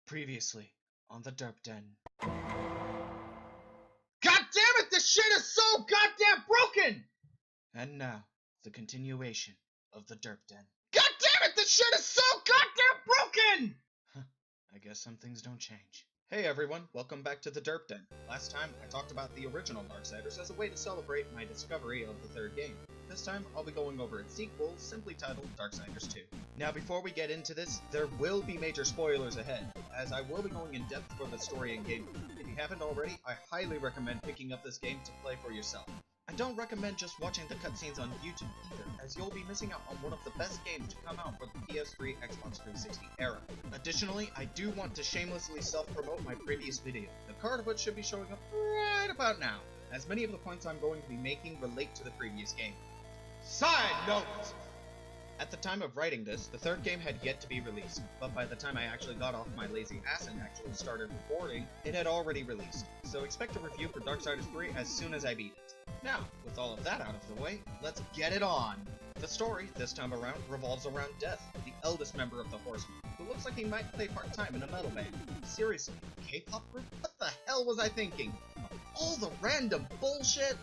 Previously on the Derp Den. God damn it, this shit is so goddamn broken! And now, the continuation of the Derp Den. God damn it, this shit is so goddamn broken! I guess some things don't change. Hey everyone, welcome back to the Derp Den. Last time, I talked about the original Darksiders as a way to celebrate my discovery of the third game. This time, I'll be going over its sequel, simply titled Darksiders II. Now before we get into this, there will be major spoilers ahead, as I will be going in depth for the story and gameplay. If you haven't already, I highly recommend picking up this game to play for yourself. I don't recommend just watching the cutscenes on YouTube either, as you'll be missing out on one of the best games to come out for the PS3, Xbox 360 era. Additionally, I do want to shamelessly self-promote my previous video, the card of which should be showing up right about now, as many of the points I'm going to be making relate to the previous game. Side note! At the time of writing this, the third game had yet to be released, but by the time I actually got off my lazy ass and actually started recording, it had already released, so expect a review for Darksiders 3 as soon as I beat it. Now, with all of that out of the way, let's get it on! The story, this time around, revolves around Death, the eldest member of the Horsemen, who looks like he might play part-time in a metal band. Seriously, a K-pop group? What the hell was I thinking? All the random bullshit!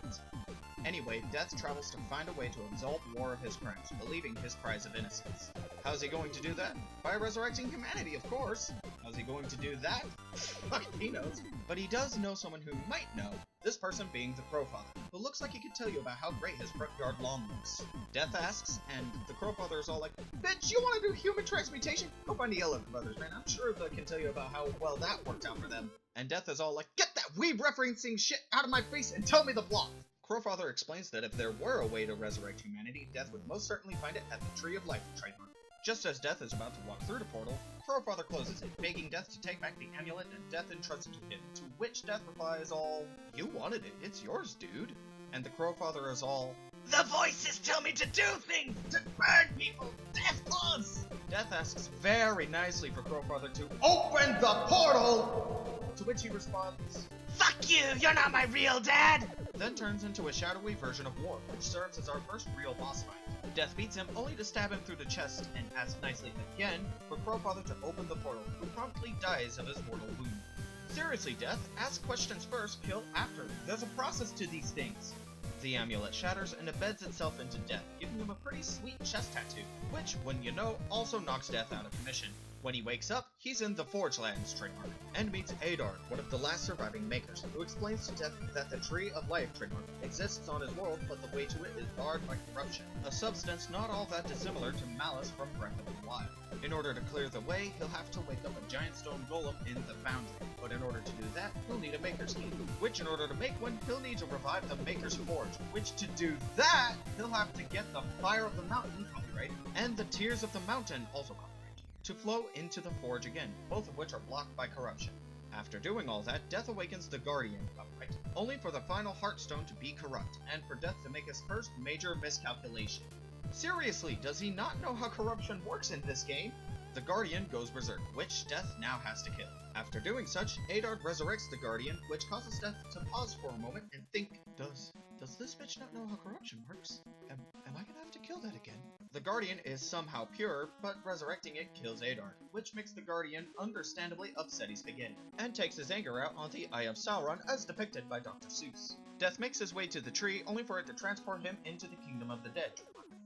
Anyway, Death travels to find a way to absolve War of his crimes, believing his cries of innocence. How's he going to do that? By resurrecting humanity, of course! How's he going to do that? Fuck, he knows. But he does know someone who might know, this person being the Crowfather, who looks like he could tell you about how great his front yard lawn looks. Death asks, and the Crowfather is all like, "Bitch, you wanna do human transmutation? Go find the Elephant Brothers, man. I'm sure they can tell you about how well that worked out for them." And Death is all like, "Get that weeb referencing shit out of my face and tell me the plot!" Crowfather explains that if there were a way to resurrect humanity, Death would most certainly find it at the Tree of Life trademark. Just as Death is about to walk through the portal, Crowfather closes it, begging Death to take back the amulet and Death entrusts it to him, to which Death replies all, "You wanted it, it's yours, dude." And the Crowfather is all, "The voices tell me to do things, to burn people, Death loves!" Death asks very nicely for Crowfather to open the portal, to which he responds, "Fuck you, you're not my real dad!" Then turns into a shadowy version of War, which serves as our first real boss fight. Death beats him only to stab him through the chest and asks nicely again for Crowfather to open the portal, who promptly dies of his mortal wound. Seriously, Death, ask questions first, kill after. There's a process to these things. The amulet shatters and embeds itself into Death, giving him a pretty sweet chest tattoo, which, when you know, also knocks Death out of commission. When he wakes up, he's in the Forge Lands trademark, and meets Adar, one of the last surviving makers, who explains to Death that the Tree of Life trademark exists on his world, but the way to it is barred by corruption, a substance not all that dissimilar to Malice from Breath of the Wild. In order to clear the way, he'll have to wake up a giant stone golem in the foundry, but in order to do that, he'll need a Maker's Key, which in order to make one, he'll need to revive the Maker's Forge, which to do that, he'll have to get the Fire of the Mountain, copyright, and the Tears of the Mountain, also copyright, to flow into the Forge again, both of which are blocked by corruption. After doing all that, Death awakens the Guardian, copyright, only for the final Heartstone to be corrupt, and for Death to make his first major miscalculation. Seriously, does he not know how corruption works in this game? The Guardian goes berserk, which Death now has to kill. After doing such, Adar resurrects the Guardian, which causes Death to pause for a moment and think, does this bitch not know how corruption works? Am I gonna have to kill that again? The Guardian is somehow pure, but resurrecting it kills Adar, which makes the Guardian understandably upset he's spaghetti, and takes his anger out on the Eye of Sauron as depicted by Dr. Seuss. Death makes his way to the tree, only for it to transport him into the Kingdom of the Dead,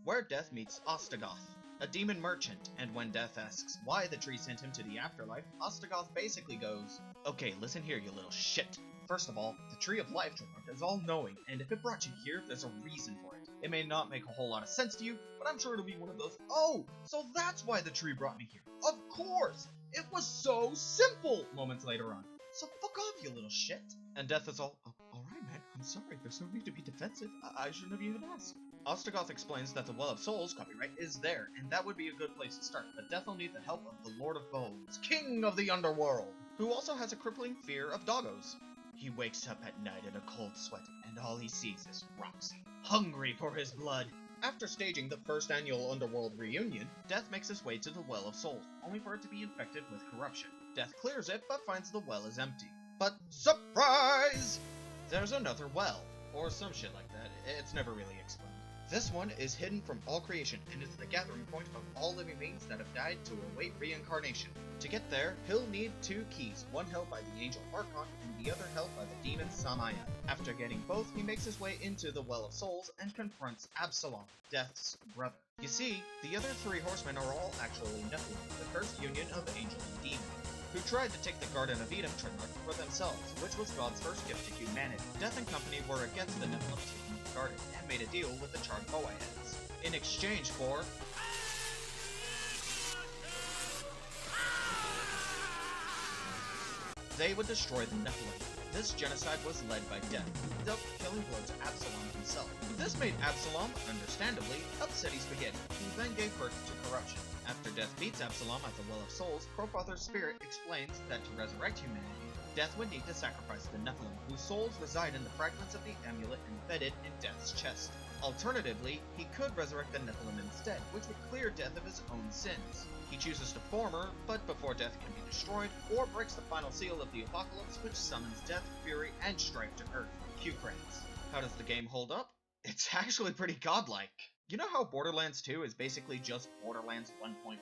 where Death meets Ostagoth, a demon merchant, and when Death asks why the tree sent him to the afterlife, Ostagoth basically goes, "Okay, listen here, you little shit. First of all, the Tree of Life trademark is all-knowing, and if it brought you here, there's a reason for it. It may not make a whole lot of sense to you, but I'm sure it'll be one of those, oh, so that's why the tree brought me here. Of course! It was so simple!" moments later on. So fuck off, you little shit. And Death is all, alright man, I'm sorry, there's no need to be defensive. I shouldn't have even asked. Ostagoth explains that the Well of Souls, copyright, is there, and that would be a good place to start, but Death will need the help of the Lord of Bones, King of the Underworld, who also has a crippling fear of doggos. He wakes up at night in a cold sweat, and all he sees is Roxy, hungry for his blood. After staging the first annual Underworld reunion, Death makes his way to the Well of Souls, only for it to be infected with corruption. Death clears it, but finds the well is empty. But surprise! There's another well, or some shit like that. It's never really explained. This one is hidden from all creation and is the gathering point of all living beings that have died to await reincarnation. To get there, he'll need 2 keys, one held by the angel Archon and the other held by the demon Samaya. After getting both, he makes his way into the Well of Souls and confronts Absalom, Death's brother. You see, the other 3 horsemen are all actually Nephilim, the cursed union of angel and demon, who tried to take the Garden of Eden trademark for themselves, which was God's first gift to humanity. Death and company were against the Nephilim taking the garden, and made a deal with the charred Moaheads. In exchange for... they would destroy the Nephilim. This genocide was led by Death, dealt killing blow to Absalom himself. This made Absalom, understandably, upsetty spaghetti, who then gave birth to corruption. After Death beats Absalom at the Well of Souls, Crowfather's spirit explains that to resurrect humanity, Death would need to sacrifice the Nephilim, whose souls reside in the fragments of the amulet embedded in Death's chest. Alternatively, he could resurrect the Nephilim instead, which would clear Death of his own sins. He chooses the former, but before Death can be destroyed, or breaks the final seal of the Apocalypse, which summons Death, Fury, and Strife to Earth. Cue credits. How does the game hold up? It's actually pretty godlike. You know how Borderlands 2 is basically just Borderlands 1.5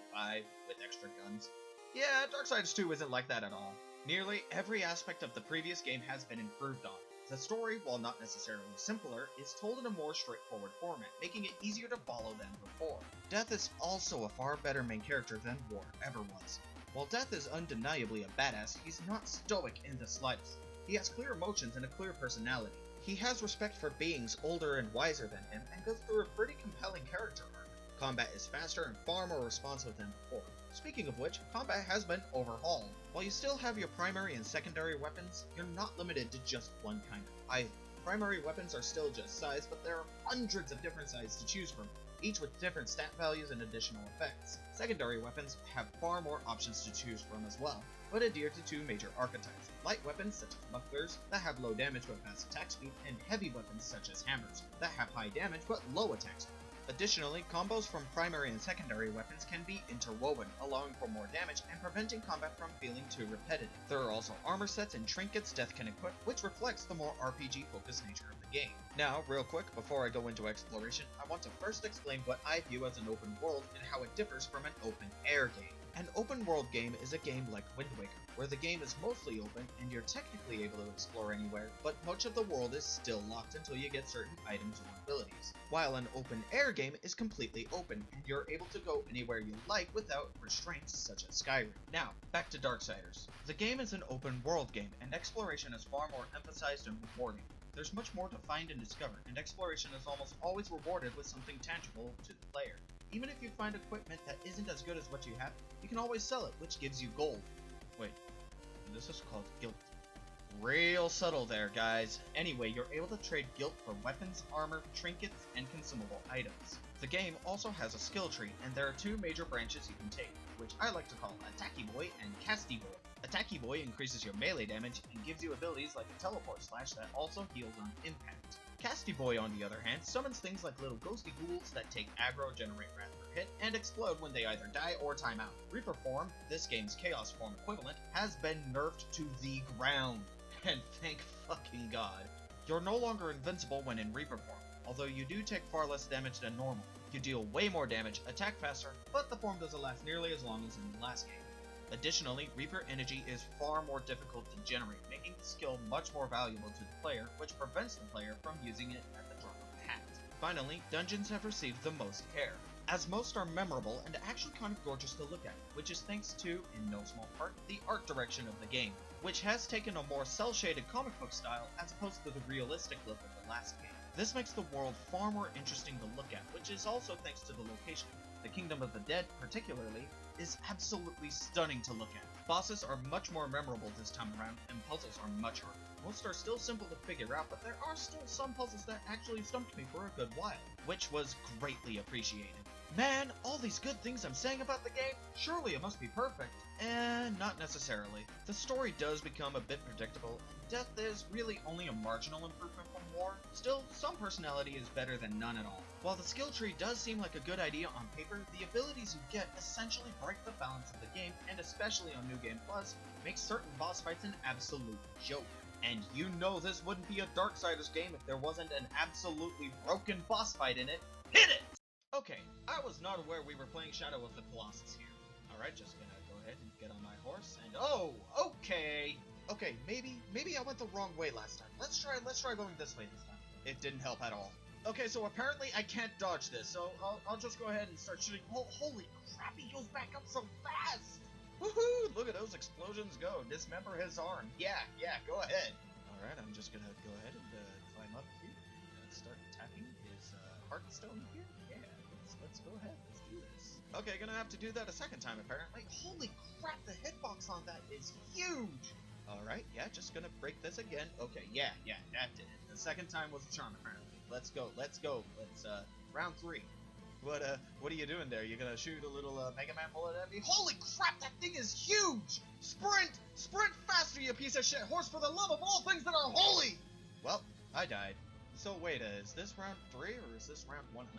with extra guns? Yeah, Darksiders 2 isn't like that at all. Nearly every aspect of the previous game has been improved on. The story, while not necessarily simpler, is told in a more straightforward format, making it easier to follow than before. Death is also a far better main character than War ever was. While Death is undeniably a badass, he's not stoic in the slightest. He has clear emotions and a clear personality. He has respect for beings older and wiser than him, and goes through a pretty compelling character arc. Combat is faster and far more responsive than before. Speaking of which, combat has been overhauled. While you still have your primary and secondary weapons, you're not limited to just one kind of either. Primary weapons are still just size, but there are hundreds of different sizes to choose from, each with different stat values and additional effects. Secondary weapons have far more options to choose from as well, but adhere to 2 major archetypes: light weapons such as mufflers that have low damage but fast attack speed, and heavy weapons such as hammers that have high damage but low attack speed. Additionally, combos from primary and secondary weapons can be interwoven, allowing for more damage and preventing combat from feeling too repetitive. There are also armor sets and trinkets Death can equip, which reflects the more RPG-focused nature of the game. Now, real quick, before I go into exploration, I want to first explain what I view as an open world and how it differs from an open-air game. An open-world game is a game like Wind Waker, where the game is mostly open and you're technically able to explore anywhere, but much of the world is still locked until you get certain items or abilities. While an open-air game is completely open, and you're able to go anywhere you like without restraints such as Skyrim. Now, back to Darksiders. The game is an open-world game, and exploration is far more emphasized and rewarding. There's much more to find and discover, and exploration is almost always rewarded with something tangible to the player. Even if you find equipment that isn't as good as what you have, you can always sell it, which gives you gold. Wait, this is called guilt. Real subtle there, guys. Anyway, you're able to trade guilt for weapons, armor, trinkets, and consumable items. The game also has a skill tree, and there are 2 major branches you can take, which I like to call Attacky Boy and Casty Boy. Attacky Boy increases your melee damage and gives you abilities like a teleport slash that also heals on impact. Casty Boy, on the other hand, summons things like little ghosty ghouls that take aggro, generate wrath per hit, and explode when they either die or time out. Reaper form, this game's Chaos form equivalent, has been nerfed to the ground. And thank fucking god. You're no longer invincible when in Reaper form, although you do take far less damage than normal. You deal way more damage, attack faster, but the form doesn't last nearly as long as in the last game. Additionally, Reaper energy is far more difficult to generate, making the skill much more valuable to the player, which prevents the player from using it at the drop of a hat. Finally, dungeons have received the most care, as most are memorable and actually kind of gorgeous to look at, which is thanks to, in no small part, the art direction of the game, which has taken a more cel-shaded comic book style as opposed to the realistic look of the last game. This makes the world far more interesting to look at, which is also thanks to the location. The Kingdom of the Dead, particularly, is absolutely stunning to look at. Bosses are much more memorable this time around, and puzzles are much harder. Most are still simple to figure out, but there are still some puzzles that actually stumped me for a good while, which was greatly appreciated. Man, all these good things I'm saying about the game, surely it must be perfect. Not necessarily. The story does become a bit predictable, and death is really only a marginal improvement from War. Still, some personality is better than none at all. While the skill tree does seem like a good idea on paper, the abilities you get essentially break the balance of the game, and especially on New Game Plus, make certain boss fights an absolute joke. And you know this wouldn't be a Darksiders game if there wasn't an absolutely broken boss fight in it. Hit it! Okay, I was not aware we were playing Shadow of the Colossus here. Alright, just gonna go ahead and get on my horse and oh, okay. Okay, maybe I went the wrong way last time. Let's try going this way this time. It didn't help at all. Okay, so apparently I can't dodge this, so I'll just go ahead and start shooting. Oh, holy crap, he goes back up so fast! Woohoo! Look at those explosions go. Dismember his arm. Yeah, go ahead. Alright, I'm just gonna go ahead and climb up here. Start attacking his heartstone here. Yeah, let's go ahead. Let's do this. Okay, gonna have to do that a second time apparently. Holy crap, the hitbox on that is huge! Alright, yeah, just gonna break this again. Okay, yeah, that did it. The second time was a charm apparently. Let's go. Let's round 3. What are you doing there? You gonna shoot a little Mega Man bullet at me? Holy crap, that thing is huge! Sprint faster, you piece of shit horse, for the love of all things that are holy! Well, I died. So wait, is this round 3 or is this round 100?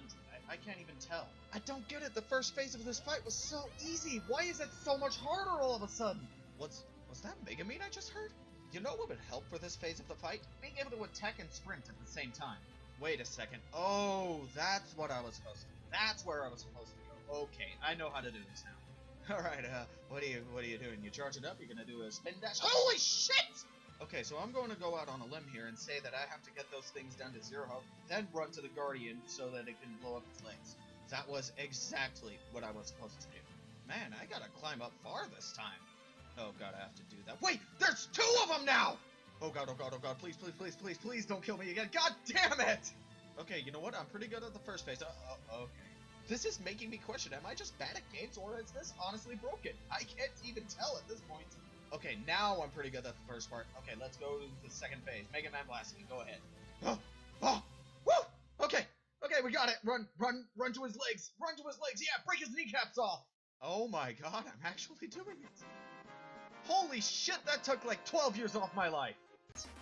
I can't even tell. I don't get it. The first phase of this fight was so easy. Why is it so much harder all of a sudden? Was that Mega Man I just heard? You know what would help for this phase of the fight? Being able to attack and sprint at the same time. Wait a second. Oh, that's what I was supposed to do. That's where I was supposed to go. Okay, I know how to do this now. Alright, what are you doing? You charge it up? You're gonna do a spin dash? Holy shit! Okay, so I'm going to go out on a limb here and say that I have to get those things down to 0 health, then run to the Guardian so that it can blow up its legs. That was exactly what I was supposed to do. Man, I gotta climb up far this time. Oh god, I have to do that. Wait! There's 2 of them now! Oh god, please don't kill me again. God damn it! Okay, you know what? I'm pretty good at the first phase. Okay. This is making me question, am I just bad at games, or is this honestly broken? I can't even tell at this point. Okay, now I'm pretty good at the first part. Okay, let's go to the second phase. Mega Man blasting, go ahead. Woo! Okay, we got it. Run to his legs. Run to his legs. Yeah, break his kneecaps off. Oh my god, I'm actually doing it. Holy shit, that took like 12 years off my life.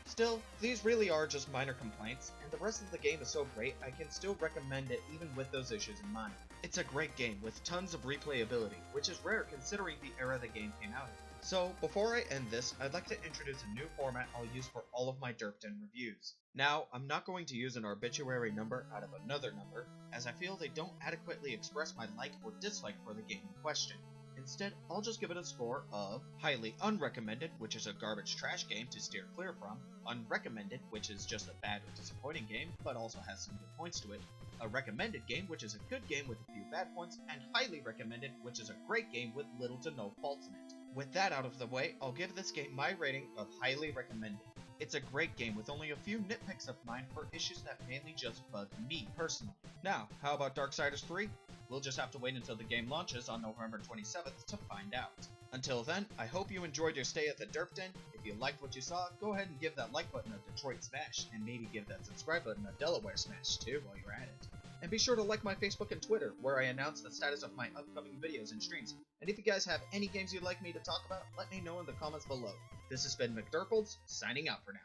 Still, these really are just minor complaints, and the rest of the game is so great I can still recommend it even with those issues in mind. It's a great game with tons of replayability, which is rare considering the era the game came out in. So, before I end this, I'd like to introduce a new format I'll use for all of my Derp Den reviews. Now, I'm not going to use an arbitrary number out of another number, as I feel they don't adequately express my like or dislike for the game in question. Instead, I'll just give it a score of highly unrecommended, which is a garbage trash game to steer clear from, unrecommended, which is just a bad or disappointing game, but also has some good points to it, a recommended game, which is a good game with a few bad points, and highly recommended, which is a great game with little to no faults in it. With that out of the way, I'll give this game my rating of highly recommended. It's a great game with only a few nitpicks of mine for issues that mainly just bug me personally. Now, how about Darksiders 3? We'll just have to wait until the game launches on November 27th to find out. Until then, I hope you enjoyed your stay at the Derp Den. If you liked what you saw, go ahead and give that like button a Detroit smash, and maybe give that subscribe button a Delaware smash too while you're at it. And be sure to like my Facebook and Twitter, where I announce the status of my upcoming videos and streams. And if you guys have any games you'd like me to talk about, let me know in the comments below. This has been McDurples, signing out for now.